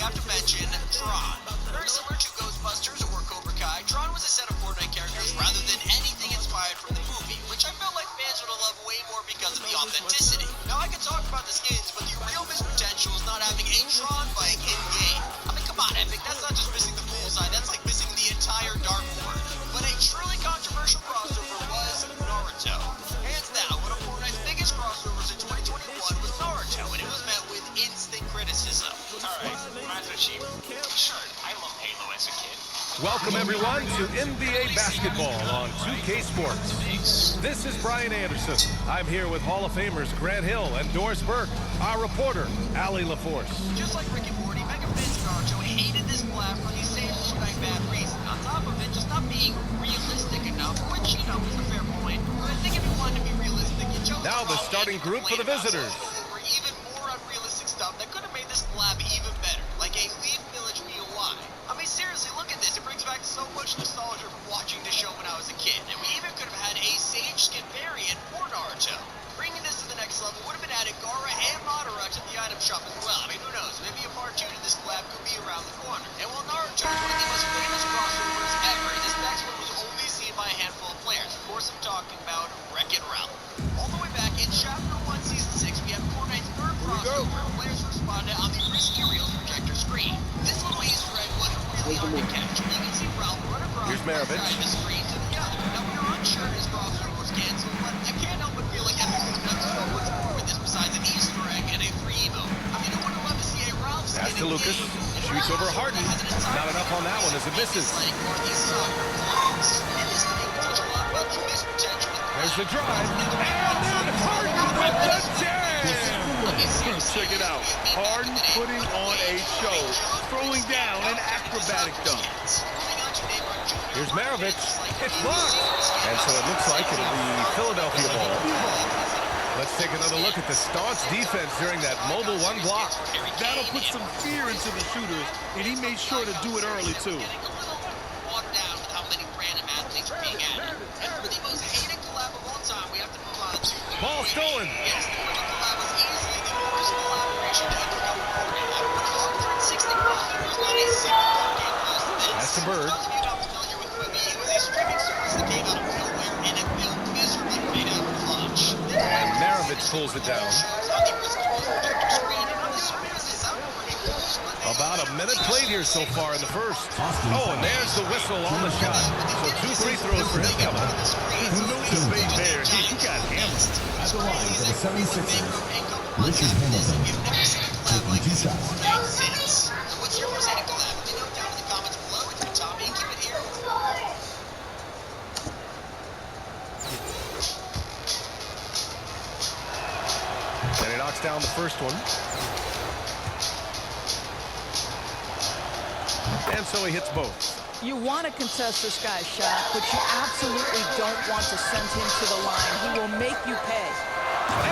have to mention Tron. Very similar to Ghostbusters or Cobra Kai, Tron was a set of Fortnite characters rather than anything inspired from the movie, which I felt like fans would have loved way more because of the authenticity. Now, I can talk about the skins, but the real missed potential is not having a Tron bike in-game. I mean, come on, Epic, that's not just missing the bullseye, that's like missing the entire Dark Lord. But a truly controversial crossover was Naruto. Hands down, one of Fortnite's biggest crossovers in 2021 was Naruto, and it was met with instant criticism. Alright, Master Chief, sure, I love Halo as a kid. Welcome everyone to NBA Basketball on 2K Sports. This is Brian Anderson. I'm here with Hall of Famers Grant Hill and Doris Burke, our reporter, Allie LaForce. Just like Rick and Morty, Mega Vince Naruto hated this blast for the same shitty bad reason. On top of it, just not being realistic enough, which, you know, is a fair point. But I think if you wanted to be realistic, you chose Now the starting group for the visitors. Or even more unrealistic stuff that could have made this collab even better, like a Leaf Village BOI. I mean, seriously, look at this. It brings back so much nostalgia from watching this show when I was a kid. And we even could have had a Sage skin variant for Naruto. Bringing this to the next level would have been added Gaara and Madara to the item shop as well. I mean, who knows? Maybe a part 2 to this collab could be around the corner. And while Naruto is one of the most famous crossovers ever, this next one was only seen by a handful of players. Of course, I'm talking about Wreck-It Ralph. All the way back in Chapter 1, Season 6, we have Fortnite's third crossover. Players responded on the Risky Reels projector screen. This little Easter egg was really hard to catch. You can see Ralph run across Here's Maravich. one side of the screen to the other. Now, we are unsure his crossover was canceled, but I can't help but feel like Epic could have done so much more with this besides an Easter egg and a free emote. I mean, I would have loved to see a Ralph skin Pass to in Lucas. game. And Shoots over Ralph Harden. has an entire Not enough on that one as it misses. like are these soccer blocks. And this game will touch a lot about the missed potential. There's the drive. And then Harden with the jam. Check it out. Harden putting on a show, throwing down an acrobatic dunk. Here's Maravich. It's blocked. And so it looks like it'll be Philadelphia ball. Let's take another look at the staunch defense during that mobile one block. That'll put some fear into the shooters, and he made sure to do it early, too. Walk down with how many random athletes are being added. And for the most hated collab of all time, we have to move on to Ball stolen. Yes, the Wiki collab was easily the worst collaboration to enter out the program. With 160 followers, not a single game close to this. That's the Bird. For those of you not familiar with Quibi, it was a streaming service that came out of nowhere, and it failed miserably right out of the launch. And Maravich pulls it down. On the Risky Reels projector screen, and on the surface, it sounded pretty close, but they About a minute played here so far in the first. Oh, and there's the whistle on the shot. So 2 free throws for him coming up. No debate there. He got hammered. At the line for the 76ers, Richard Hamilton, taking 2 shots. What's your most hated collab? Let me know down in the comments below. It's been Tommy. Keep it here. And he knocks down the first one. And so he hits both. You want to contest this guy's shot, but you absolutely don't want to send him to the line. He will make you pay.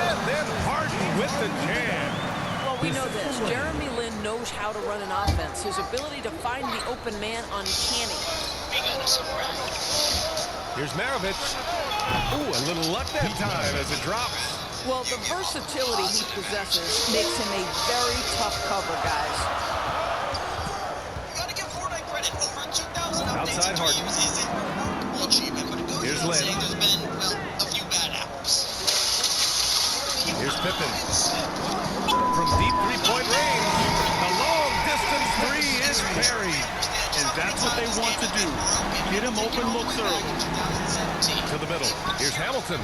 And then Harden with the jam. Well, we know this. Jeremy Lin knows how to run an offense. His ability to find the open man uncanny. Here's Maravich. Ooh, a little luck that time as it drops. Well, the versatility he possesses makes him a very tough cover, guys. You gotta give Fortnite credit. Over 2,000 updates Outside in 2 Harden. years is a remarkable achievement, but it goes Here's without Lin. saying there's been, well, a few bad apples. Here's Pippen. From deep three-point range. The long-distance three is buried. And that's what they want to do. Get him open looks early. To the middle. Here's Hamilton.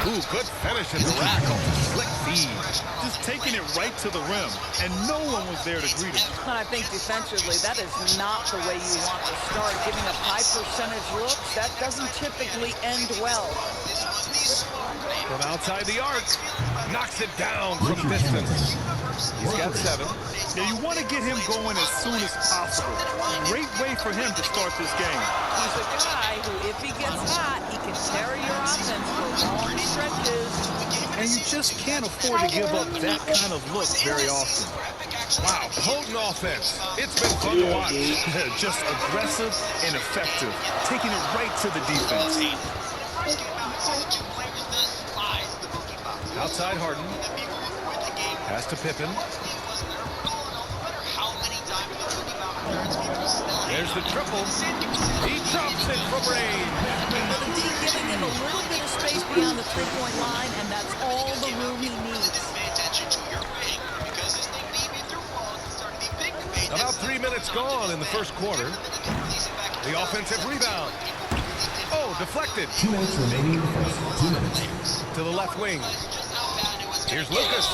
Ooh, good finish in the rack off the slick feed. Just taking it right to the rim, and no one was there to greet him. And I think defensively, that is not the way you want to start. Giving up high percentage looks, that doesn't typically end well. From outside the arc. Knocks it down from distance. He's got 7. Now, you want to get him going as soon as possible. Great way for him to start this game. He's a guy who, if he gets hot, he can carry your offense for long stretches. And you just can't afford to give up that kind of look very often. Wow, potent offense. It's been fun to watch. Just aggressive and effective, taking it right to the defense. Outside Harden. Pass to Pippen. How many times There's the triple. He drops it from range. The D giving him a little bit of space beyond the three-point line, and that's all the room he needs. Pay attention to your ring, because this thing may be through falls and starting to be big debate. About 3 minutes gone in the first quarter. The offensive rebound. Oh, deflected. 2 minutes remaining in the first. 2 minutes. To the left wing. Here's Lucas.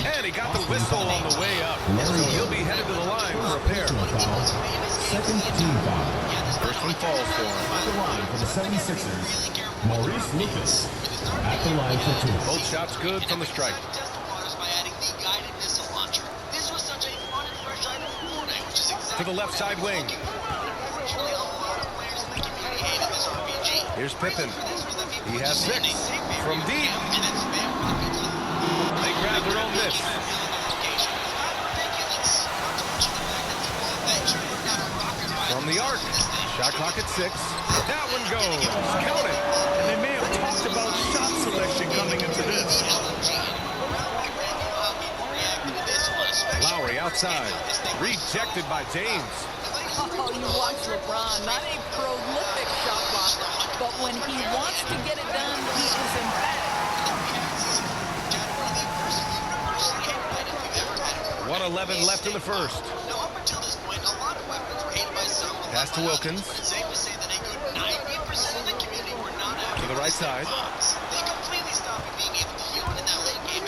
And he got the whistle on the way up. So he'll be headed to the line for a pair. Foul. Second team foul. First one falls for him. At the line for the 76ers, Maurice Lucas. At the line for 2. Both shots good from the stripe. To the left side wing. Here's Pippen. He has 6 from deep. They grab their own miss. From the arc. Shot clock at 6. That one goes. Count it. And they may have talked about shot selection coming into this. Lowry outside. Rejected by James. Oh, you watch LeBron, not a prolific shot blocker, but when he wants to get it done, he is emphatic. 1:11 left in the first. Pass to Wilkins. To the right side.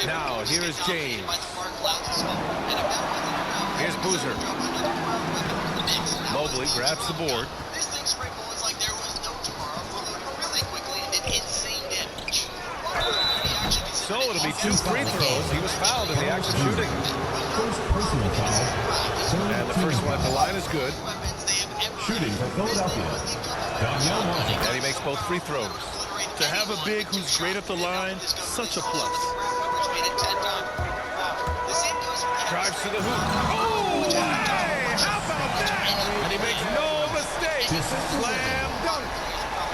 Now, here is James. Here's Boozer. Mobley grabs the board. So it'll be 2 free throws. He was fouled in the act of shooting. First personal foul. And the first one at the line is good. Shooting for Philadelphia, Danielle Martin. And he makes both free throws. To have a big who's great at the line, such a plus. Drives to the hoop. Oh, hey, how about that? And he makes no mistake. Slam dunk.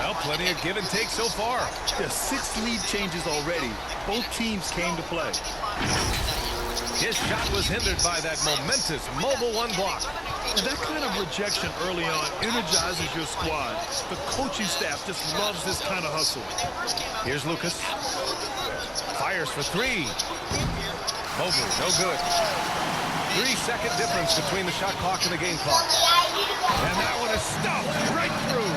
Well, plenty of give and take so far. There's 6 lead changes already. Both teams came to play. His shot was hindered by that momentous mobile 1 block. And that kind of rejection early on energizes your squad. The coaching staff just loves this kind of hustle. Here's Lucas. Fires for 3. Mobley, no good. 3-second difference between the shot clock and the game clock. And that one is stuffed right through.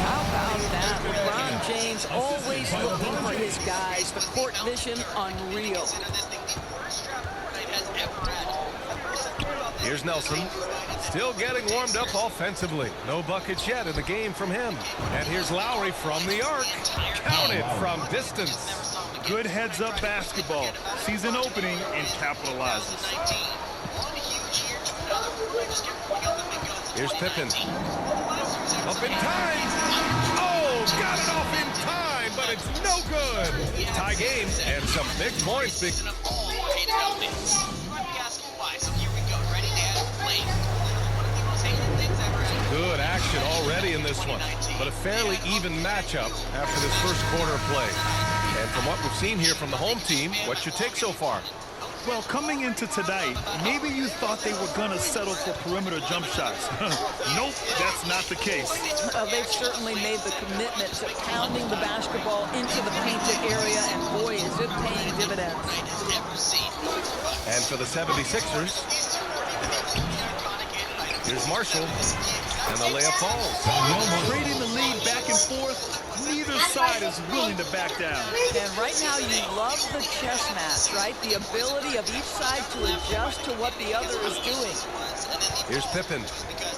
How about that? LeBron James always looking for his guys. The court vision, unreal. Here's Nelson. Still getting warmed up offensively. No buckets yet in the game from him. And here's Lowry from the arc. Counted from distance. Good heads-up basketball. Season opening and capitalizes. Here's Pippen. Up in time. Oh, got it off in time, but it's no good. Tie game and some big points. Good action already in this one, but a fairly even matchup after this first quarter of play. And from what we've seen here from the home team, what's your take so far? Well, coming into tonight, maybe you thought they were going to settle for perimeter jump shots. Nope, that's not the case. They've certainly made the commitment to pounding the basketball into the painted area, and boy, is it paying dividends. And for the 76ers, here's Marshall, and the layup falls. Trading the lead back and forth, neither side is willing to back down. And right now, you love the chess match, right? The ability of each side to adjust to what the other is doing. Here's Pippen.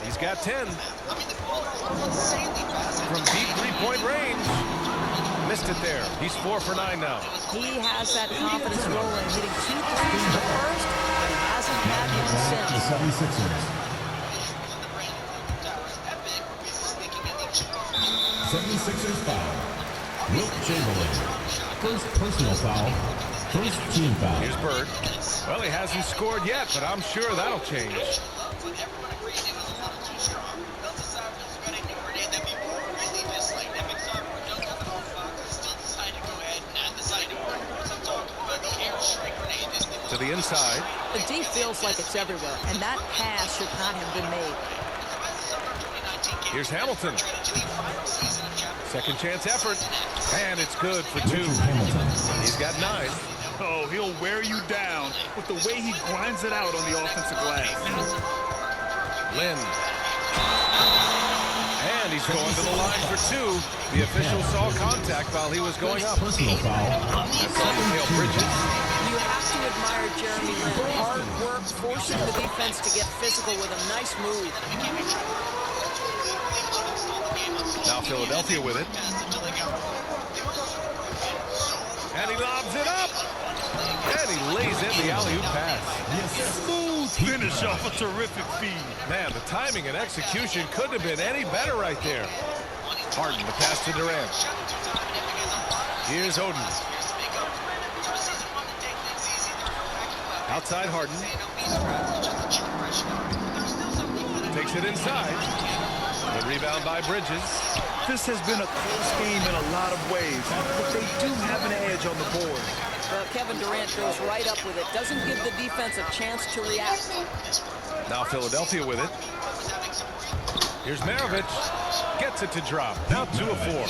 He's got 10. From deep three-point range. Missed it there. He's 4 for 9 now. He has that confidence rolling, hitting 2 threes in the first, but he hasn't had one since. The 76ers. 76ers foul. Wilt Chamberlain. First personal foul. First team foul. Here's Bird. Well, he hasn't scored yet, but I'm sure that'll change. To the inside. The D feels like it's everywhere, and that pass should not have been made. Here's Hamilton. Second chance effort. And it's good for 2. He's got 9. Oh, he'll wear you down with the way he grinds it out on the offensive glass. Lynn. And he's going to the line for 2. The official saw contact while he was going up. Personal foul. That's on Mikal Bridges. You have to admire Jeremy Lin. Hard work, forcing the defense to get physical with a nice move. Now Philadelphia with it. And he lobs it up. And he lays in the alley-oop pass. Smooth finish off a terrific feed. Man, the timing and execution couldn't have been any better right there. Harden, the pass to Durant. Here's Oden. Outside Harden. Takes it inside. The rebound by Bridges. This has been a close game in a lot of ways, but they do have an edge on the board. Well, Kevin Durant goes right up with it. Doesn't give the defense a chance to react. Now Philadelphia with it. Here's Maravich. Gets it to drop. Now 2 of 4.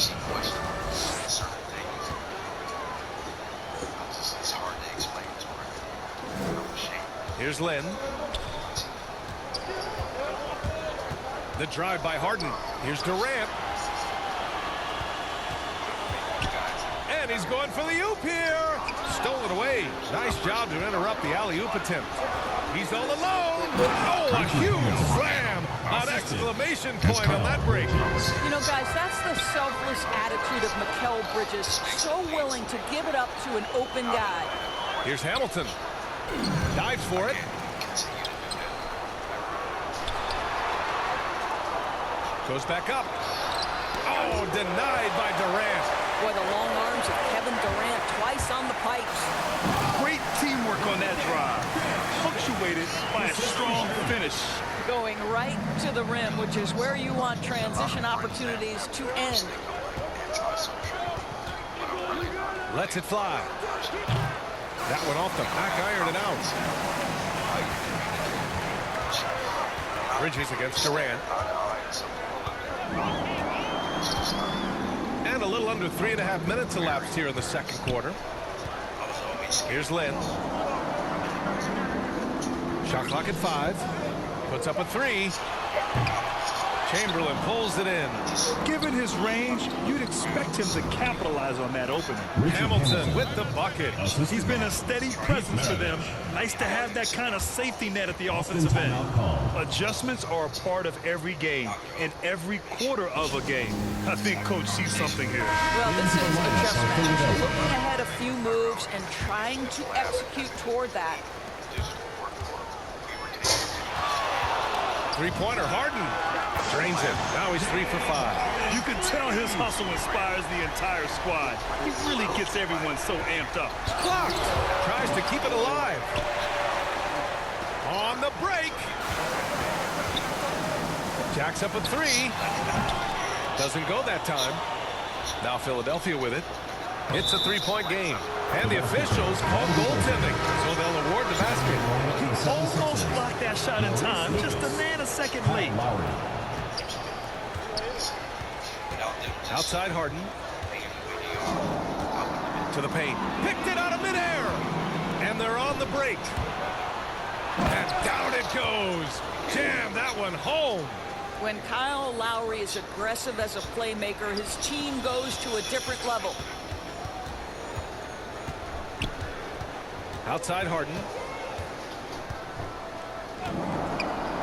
Here's Lynn. The drive by Harden. Here's Durant. And he's going for the oop here. Stolen away. Nice job to interrupt the alley-oop attempt. He's all alone. Oh, a huge slam. An exclamation point on that break. You know, guys, that's the selfless attitude of Mikal Bridges. So willing to give it up to an open guy. Here's Hamilton. Dives for it. Goes back up. Oh, denied by Durant. Boy, the long arms of Kevin Durant twice on the pipes. Great teamwork on that drive. Punctuated by a strong finish. Going right to the rim, which is where you want transition opportunities to end. Lets it fly. That one off the back iron and out. Bridges against Durant. And a little under 3.5 minutes elapsed here in the second quarter. Here's Lynn. Shot clock at 5. Puts up a 3. Chamberlain pulls it in. Given his range, you'd expect him to capitalize on that opening. Hamilton with the bucket. He's been a steady presence for them. Nice to have that kind of safety net at the offensive end. Adjustments are a part of every game and every quarter of a game. I think Coach sees something here. Well, this is a chess match. Looking ahead a few moves and trying to execute toward that. Three-pointer, Harden. Drains it. Now he's 3 for 5. You can tell his hustle inspires the entire squad. He really gets everyone so amped up. Clocked. Tries to keep it alive. On the break. Jacks up a 3. Doesn't go that time. Now Philadelphia with it. It's a 3-point game. And the officials call goaltending, so they'll award the basket. Almost blocked that shot in time, just a nanosecond late. Outside Harden. To the paint. Picked it out of midair. And they're on the break. And down it goes. Jam that one home. When Kyle Lowry is aggressive as a playmaker, his team goes to a different level. Outside Harden.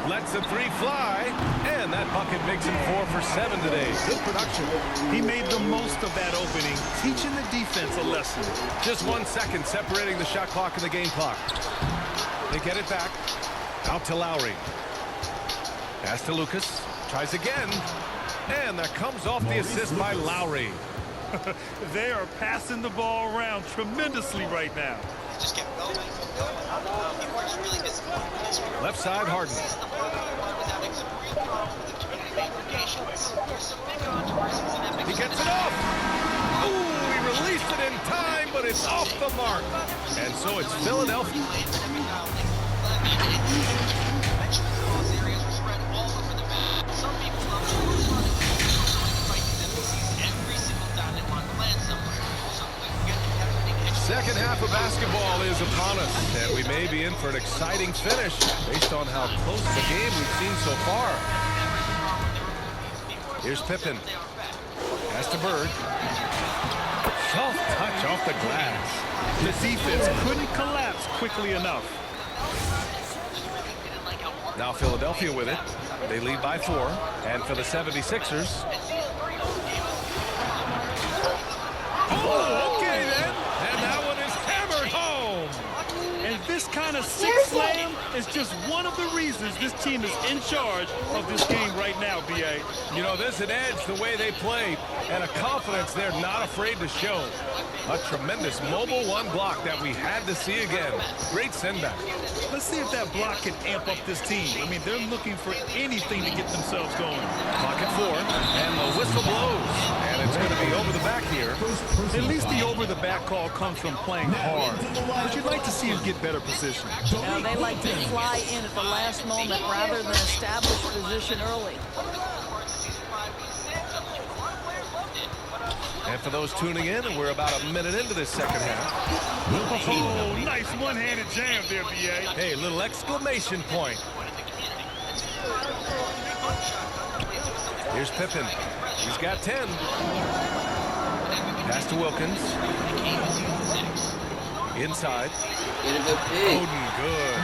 Lets the 3 fly. And that bucket makes him 4 for 7 today. Good production. He made the most of that opening, teaching the defense a lesson. Just 1 second separating the shot clock and the game clock. They get it back. Out to Lowry. Pass to Lucas. Tries again. And that comes off the assist by Lowry. They are passing the ball around tremendously right now. Just kept going. People are just really disappointed with this. Left side, Harden. He gets it off. Ooh, he released it in time, but it's off the mark. And so it's Philadelphia. Some people love of basketball is upon us, and we may be in for an exciting finish based on how close the game we've seen so far. Here's Pippen. Pass to Bird. Soft touch off the glass. The defense couldn't collapse quickly enough. Now Philadelphia with it. They lead by 4. And for the 76ers. Oh, okay then. And that one is hammered home. And this kind of six slam is just one of the reasons this team is in charge of this game right now, B.A. You know, there's an edge the way they play and a confidence they're not afraid to show. A tremendous mobile one block that we had to see again. Great send-back. Let's see if that block can amp up this team. I mean, they're looking for anything to get themselves going. Clock at 4, and the whistle blows. And it's going to be over the back here. At least the over-the-back call comes from playing hard. But you'd like to see him get better position. Now, they like to fly in at the last moment rather than establish position early. And for those tuning in, we're about a minute into this second half. Oh, nice one-handed jam there, B.A. Hey, little exclamation point. Here's Pippen. He's got 10. Pass to Wilkins. Inside. Oden, good.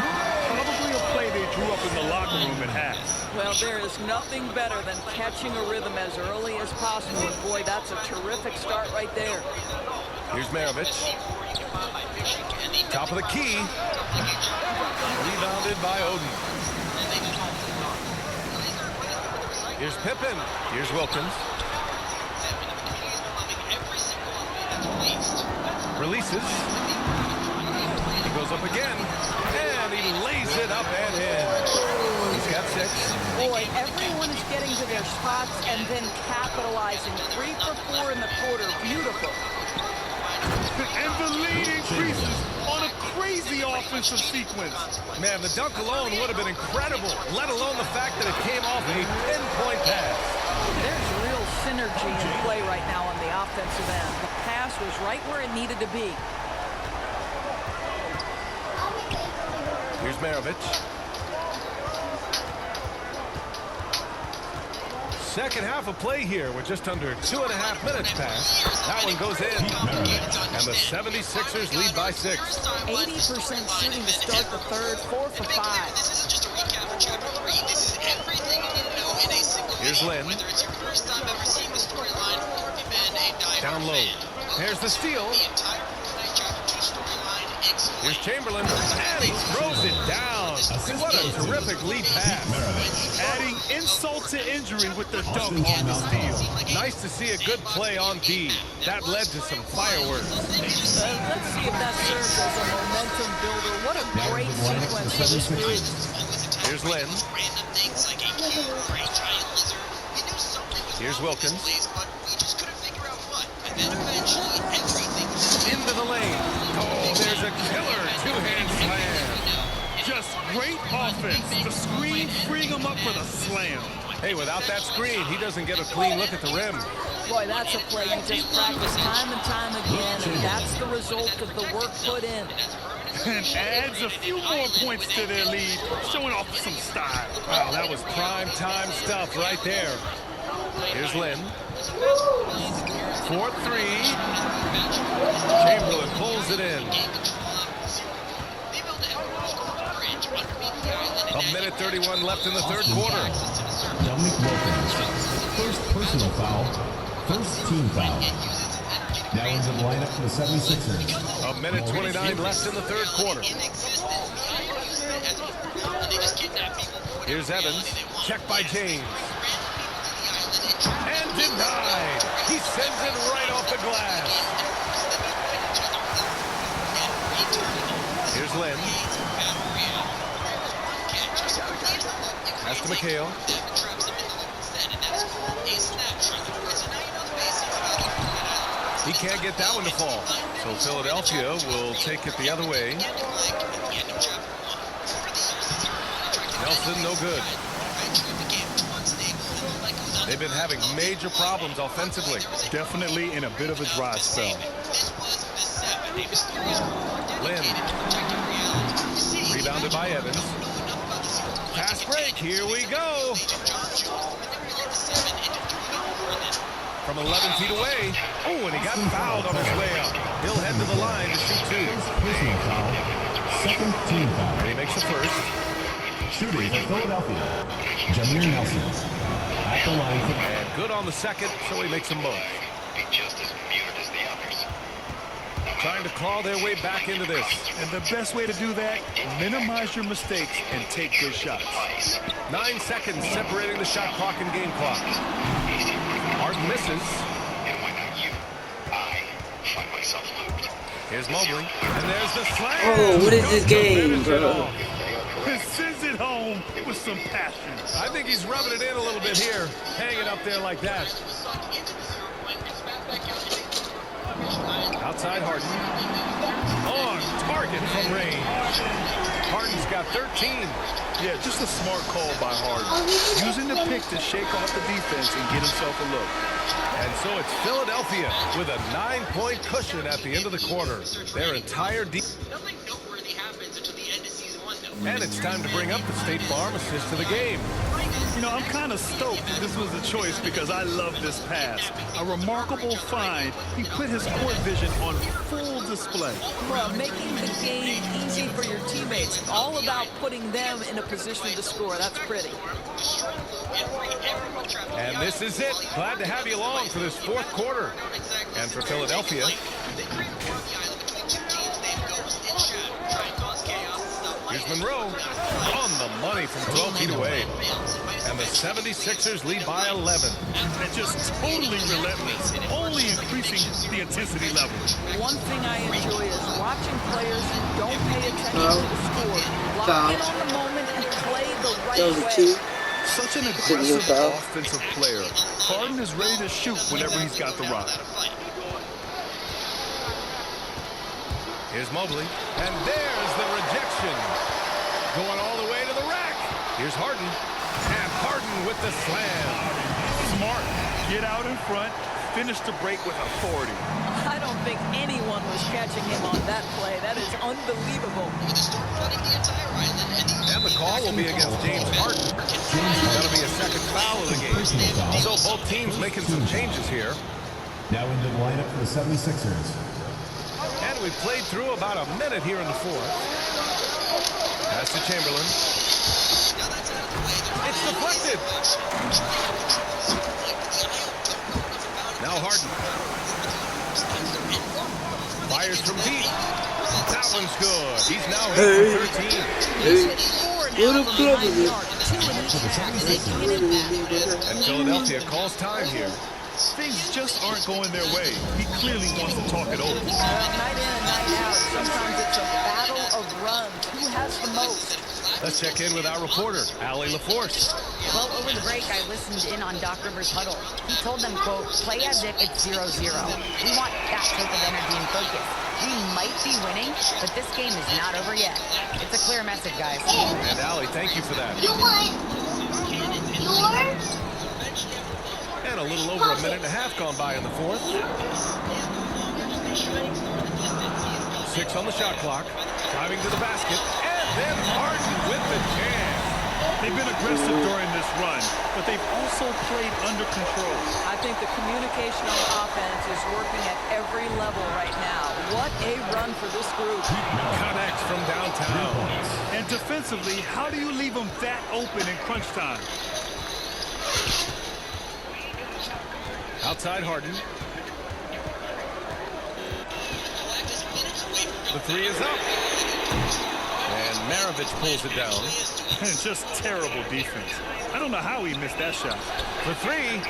Probably a play they drew up in the locker room at half. Well, there is nothing better than catching a rhythm as early as possible. And boy, that's a terrific start right there. Here's Maravich. Top of the key. Rebounded by Oden. Here's Pippen. Here's Wilkins. Releases. He goes up again. And he lays it up and in. He's got 6. Boy, everyone is getting to their spots and then capitalizing. 3 for 4 in the quarter. Beautiful. And the lead increases on a crazy offensive sequence. Man, the dunk alone would have been incredible, let alone the fact that it came off a pinpoint pass. There's real synergy in play right now on the offensive end. The pass was right where it needed to be. Here's Maravich. Second half of play here with just under 2.5 minutes passed. That one goes in. And the 76ers lead by 6. 80% shooting to start the third, 4 for 5. This isn't just a recap of Chapter 3. This is everything you need to know in a single Here's video. Lynn. Whether it's your first time ever seeing the storyline or if you've been a diehard Down low. fan. There's the steal. The entire Fortnite Chapter 2 storyline explained. Here's Chamberlain. And he throws it down. What a terrific lead pass. Adding insult to injury with the dunk on the steal. Nice to see a good play on D. That led to some fireworks. Let's see if that serves as a momentum builder. What a great sequence for this group. Here's Lynn. Random things like a huge gray giant lizard. We knew something was Here's wrong with this Wilkins. place, but we just couldn't figure out what. And then eventually everything was Into the lane. Oh, there's a killer two-hand slam. Just great offense. The screen freeing him up for the slam. Hey, without that screen, he doesn't get a clean look at the rim. Boy, that's a play you just practice time and time again, and that's the result of the work put in. And adds a few more points to their lead, showing off some style. Wow, that was prime time stuff right there. Here's Lynn. 4-3. Chamberlain pulls it in. A minute 31 left in the third quarter. Dominic Wilkins. First personal foul. First team foul. Now into the lineup for the 76ers. A minute 29 left in the third quarter. Here's Evans. Checked by James. And denied. He sends it right off the glass. Here's Lynn. Pass to McHale. He can't get that one to fall. So Philadelphia will take it the other way. Nelson, no good. They've been having major problems offensively. Definitely in a bit of a dry spell. This was the 7th Lynn. Rebounded by Evans. Fast break. Here we go. From 11 feet away. Oh, and he got fouled on his way up. He'll head to the line to shoot two. Personal foul. Second team foul. And he makes the first. Shooting for Philadelphia. Jameer Nelson. At the line for... And good on the second, so he makes them both. Be just as muted as the others. Trying to claw their way back into this. And the best way to do that, minimize your mistakes and take good shots. 9 seconds separating the shot clock and game clock. Harden misses. And when I find myself looped. Here's Mobley. And there's the slam. Oh, what is this game, bro? He sends it home with some passion. I think he's rubbing it in a little bit here. Hanging up there like that. Outside Harden. On target from range. Harden's got 13. Yeah, just a smart call by Harden. Using the pick to shake off the defense and get himself a look. And so it's Philadelphia with a 9-point cushion at the end of the quarter. Their entire Nothing noteworthy happens until the end of season 1, though. And it's time to bring up the State Farm assist of the game. You know, I'm kind of stoked that this was a choice because I love this pass. A remarkable find. He put his court vision on full display. Well, making the game easy for your teammates. All about putting them in a position to score. That's pretty. And this is it. Glad to have you along for this fourth quarter. And for Philadelphia, here's Monroe on the money from 12 feet away. And the 76ers lead by 11. And just totally relentless, only increasing the intensity level. One thing I enjoy is watching players who don't pay attention to the score. Lock in on the moment and play the right way. Such an aggressive offensive player. Harden is ready to shoot whenever he's got the rock. Here's Mobley. And there's the rejection. Going all the way to the rack. Here's Harden. And Harden with the slam. Smart. Get out in front. Finish the break with authority. I don't think anyone was catching him on that play. That is unbelievable. And the call will be against James Harden. That'll be a second foul of the game. So both teams making some changes here. Now into the lineup for the 76ers. And we've played through about a minute here in the fourth. Pass to Chamberlain. It's deflected. Now Harden. Fires from deep. That one's good. He's now hit for 13. What a club is it? And Philadelphia calls time here. Things just aren't going their way. He clearly wants to talk it over. Well, night in and night out, sometimes it's a battle of runs. Who has the most? Let's check in with our reporter, Allie LaForce. Well, over the break, I listened in on Doc Rivers' huddle. He told them, quote, play as if it's 0-0. We want that type of energy and focus. We might be winning, but this game is not over yet. It's a clear message, guys. And Allie, thank you for that. You want yours? And a little over a minute and a half gone by in the fourth. 6 on the shot clock. Driving to the basket. And then Harden with the jam. They've been aggressive during this run, but they've also played under control. I think the communication on offense is working at every level right now. What a run for this group. Connects from downtown. And defensively, how do you leave them that open in crunch time? Outside Harden. The three is up. And Maravich pulls it down. And just terrible defense. I don't know how he missed that shot. For three.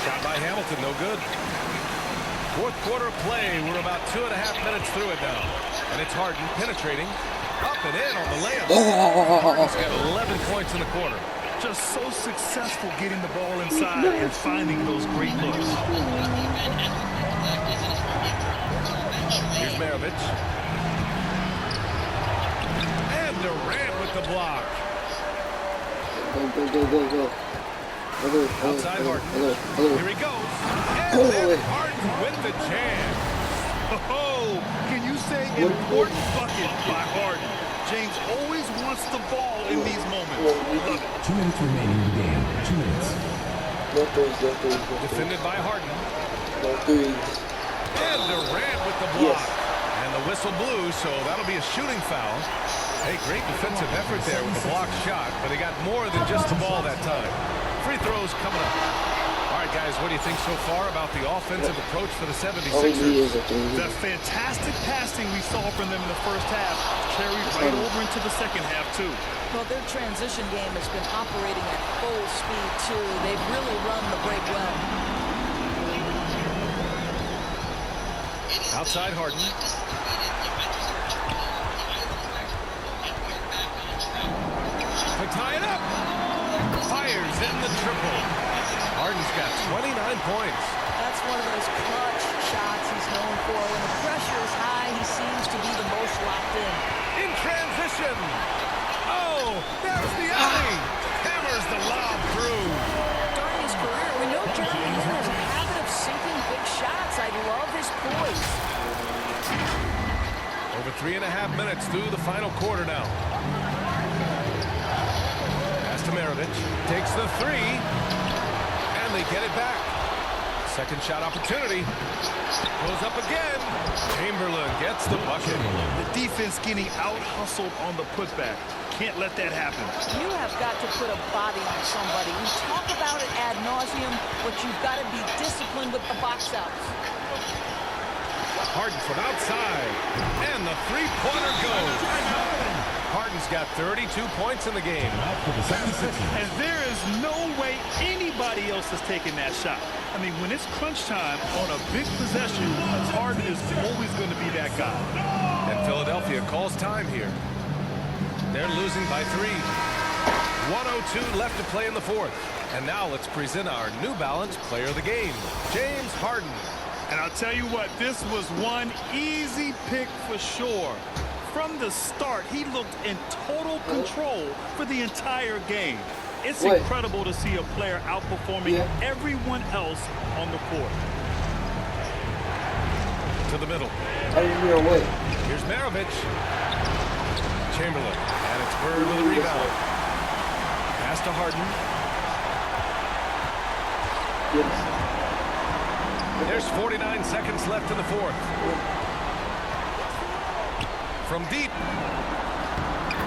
Shot by Hamilton, no good. Fourth quarter of play. We're about 2.5 minutes through it now. And it's Harden penetrating. Up and in on the layup. Harden's got 11 points in the quarter. Just so successful getting the ball inside and finding those great looks. Here's Maravich. And Durant with the block. Go. Outside Harden. Here he goes. And then Harden with the jam. Oh, can you say important bucket by Harden? James always wants the ball in these moments. Love it. 2 minutes remaining in the game. 2 minutes. No threes, no threes, no threes. Defended by Harden. No threes. And Durant with the block. And the whistle blew, so that'll be a shooting foul. Hey, great defensive effort there with the block shot, but he got more than just the ball that time. Free throws coming up. All right, guys, what do you think so far about the offensive approach for the 76ers? The fantastic passing we saw from them in the first half carried right over into the second half, too. Well, their transition game has been operating at full speed, too. They've really run the break well. Outside Harden. To tie it up. Fires in the triple. Harden's got 29 points. That's one of those clutch shots he's known for. When the pressure is high, he seems to be the most locked in. In transition. Oh, there's the alley. Hammers the lob through. During his career, we know Jeremy Lin has a habit of sinking big shots. I love his poise. Over 3.5 minutes through the final quarter now. Pass to Maravich. Takes the three. And they get it back. Second shot opportunity. Goes up again. Chamberlain gets the bucket. The defense getting out-hustled on the putback. Can't let that happen. You have got to put a body on somebody. We talk about it ad nauseum, but you've got to be disciplined with the box outs. Harden from outside. And the three-pointer goes. Harden's got 32 points in the game. And there is no way anybody else is taking that shot. I mean, when it's crunch time on a big possession, Harden is always going to be that guy. And Philadelphia calls time here. They're losing by 3. 1:02 left to play in the fourth. And now let's present our New Balance player of the game, James Harden. And I'll tell you what, this was one easy pick for sure. From the start, he looked in total control for the entire game. It's incredible to see a player outperforming everyone else on the court. To the middle. I didn't hear a way. Here's Maravich. Chamberlain. And it's Bird with the rebound. Pass to Harden. There's 49 seconds left in the fourth. From deep.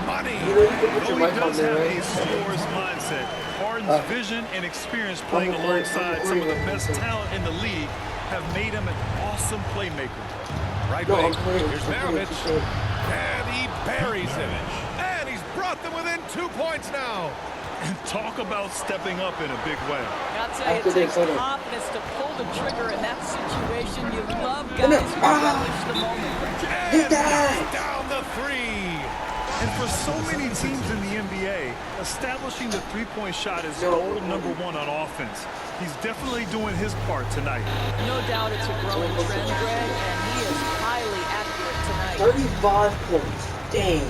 Money. Though he does have a scorer's mindset, Harden's vision and experience playing alongside some of the best talent in the league have made him an awesome playmaker. Right wing. Here's Maravich. And he buries it. And he's brought them within 2 points now. And talk about stepping up in a big way. I'll tell you, it takes confidence to pull the trigger in that situation. You love guys who relish the moment. And down the three. And for so many teams in the NBA, establishing the three-point shot is goal number 1 on offense. He's definitely doing his part tonight. No doubt it's a growing trend, Greg, and he is highly accurate tonight. 35 points. Dang.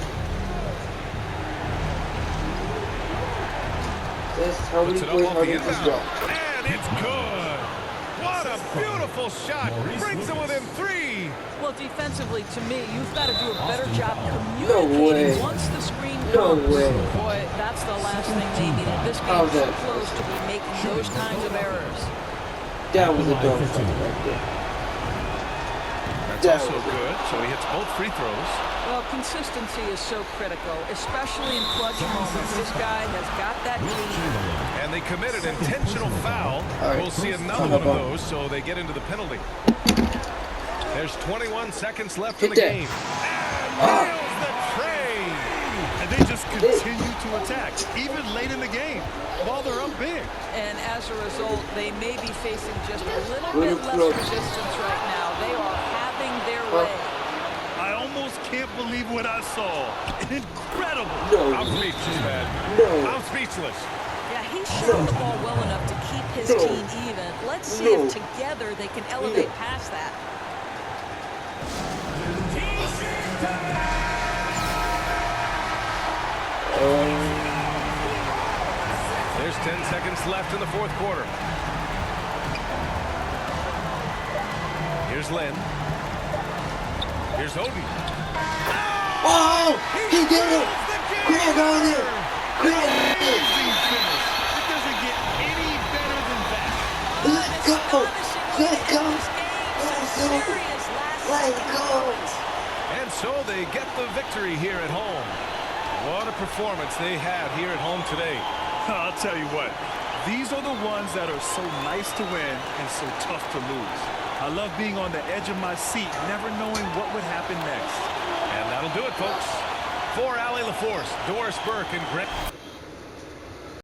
That's how many points Harden has dropped. And it's good. What a beautiful shot. Brings them within 3. Well, defensively, to me, you've got to do a better job communicating once the screen comes. Boy, that's the last thing they needed. This game is so close to be making those kinds of errors. That was a dumb shot right there. That's also good, so he hits both free throws. Well, consistency is so critical, especially in clutch moments. This guy has got that lead. And they committed intentional foul. We'll see another one of those, so they get into the penalty. There's 21 seconds left in the game. And nails the tray. And they just continue to attack, even late in the game, while they're up big. And as a result, they may be facing just a little bit less resistance right now. They are having their way. I almost can't believe what I saw. Incredible. I'm speechless, man. I'm speechless. Yeah, he shot the ball well enough to keep his team even. Let's see if together they can elevate past that. There's 10 seconds left in the fourth quarter. Here's Len. Here's Odin. Oh, he did it. Greg on it. Greg. Amazing finish. It doesn't get any better than that. Let's go. Let's go. Let's go. Let's go. And so they get the victory here at home. What a performance they had here at home today. I'll tell you what, these are the ones that are so nice to win and so tough to lose. I love being on the edge of my seat, never knowing what would happen next. And that'll do it, folks. For Allie LaForce, Doris Burke, and Grant.